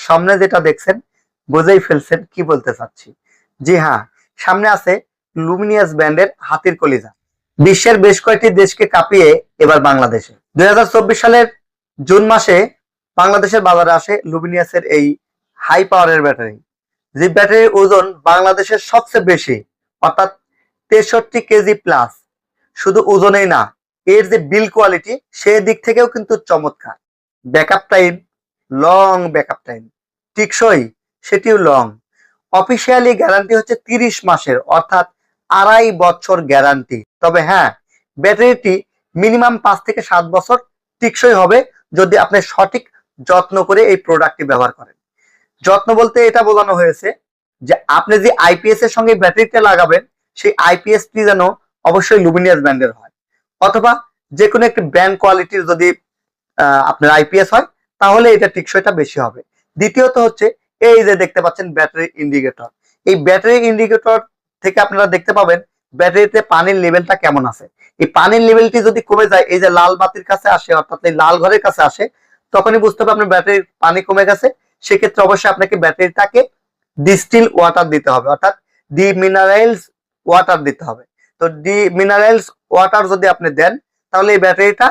সামনে যেটা দেখছেন বুঝেই ফেলছেন কি বলতে চাচ্ছি। জি হ্যাঁ, সামনে আছে লুমিনিয়াস ব্র্যান্ডের হাতির কলিজা। বিশ্বের বেশ কয়েকটি দেশকে কাঁপিয়ে এবার বাংলাদেশে 2024 সালের জুন মাসে বাংলাদেশের বাজারে আসে লুমিনিয়াসের এই হাই পাওয়ারের ব্যাটারি। যে ব্যাটারির ওজন বাংলাদেশের সবচেয়ে বেশি, অর্থাৎ 63 কেজি প্লাস। শুধু ওজনেই না, এর যে বিল কোয়ালিটি সেই দিক থেকেও কিন্তু চমৎকার। Backup time, long backup time, টিকসই সেটিও লং। অফিসিয়ালি গ্যারান্টি হচ্ছে 30 মাসের, অর্থাৎ 2.5 বছর গ্যারান্টি। তবে হ্যাঁ, ব্যাটারিটি মিনিমাম 5 থেকে 7 বছর টিকসই হবে যদি আপনি সঠিক যত্ন করে এই প্রোডাক্টটি ব্যবহার করেন। যত্ন বলতে এটা বোঝানো হয়েছে যে আপনি যে আইপিএস এর সঙ্গে ব্যাটারিটা লাগাবেন সেই আইপিএসটি যেন অবশ্যই লুমিনিয়াস ব্র্যান্ডের হয়, অথবা যে কোনো একটি ব্র্যান্ড কোয়ালিটির যদি আপনার আইপিএস হয় তাহলে এটা টিকসইটা বেশি হবে। দ্বিতীয়ত হচ্ছে এই যে দেখতে পাচ্ছেন ব্যাটারি ইন্ডিকেটর। এই ব্যাটারি ইন্ডিকেটর থেকে আপনারা দেখতে পাবেন ব্যাটারিতে পানির লেভেলটা কেমন আছে। এই পানির লেভেলটি যদি কমে যায়, এই যে লাল বাতির কাছে আসে, অর্থাৎ এই লাল ঘরের কাছে আসে, তখনই বুঝতে হবে আপনার ব্যাটারির পানি কমে গেছে। সেক্ষেত্রে অবশ্যই আপনাকে ব্যাটারিটাকে ডিস্টিল ওয়াটার দিতে হবে, অর্থাৎ ডিমিনারেলস ওয়াটার দিতে হবে। তো ডিমিনারেলস ওয়াটার যদি আপনি দেন তাহলে এই ব্যাটারিটা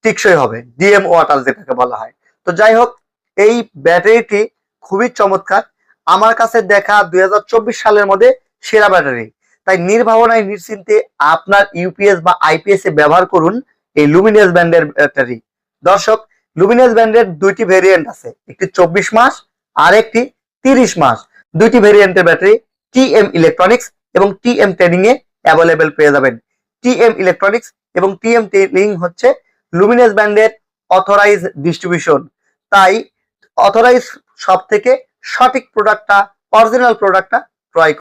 টিকসই হবে, ডিএম ওয়াটার যেটাকে বলা হয়। তো যাই হোক, এই ব্যাটারিটি খুবই চমৎকার, আমার কাছে দেখা 2024 সালের মধ্যে সেরা ব্যাটারি। তাই নির্ভাবনায় নিশ্চিন্তে আপনার ইউপিএস বা আইপিএস এ ব্যবহার করুন এই লুমিনিয়াস ব্র্যান্ডের ব্যাটারি। দর্শক, লুমিনিয়াস ব্র্যান্ডের দুইটি ভেরিয়েন্ট আছে, একটি 24 মাস আর একটি 30 মাস। দুইটি ভেরিয়েন্টের ব্যাটারি টিএম ইলেকট্রনিক্স এবং টিএম ট্রেডিং এ অ্যাভেলেবেল পেয়ে যাবেন। টিএম ইলেকট্রনিক্স এবং টিএম ট্রেডিং হচ্ছে লুমিনিয়াস ব্র্যান্ডের অথরাইজ ডিস্ট্রিবিউশন। তাই অথরাইজ সব থেকে সঠিক প্রোডাক্টটা, অরিজিনাল প্রোডাক্টটা ক্রয়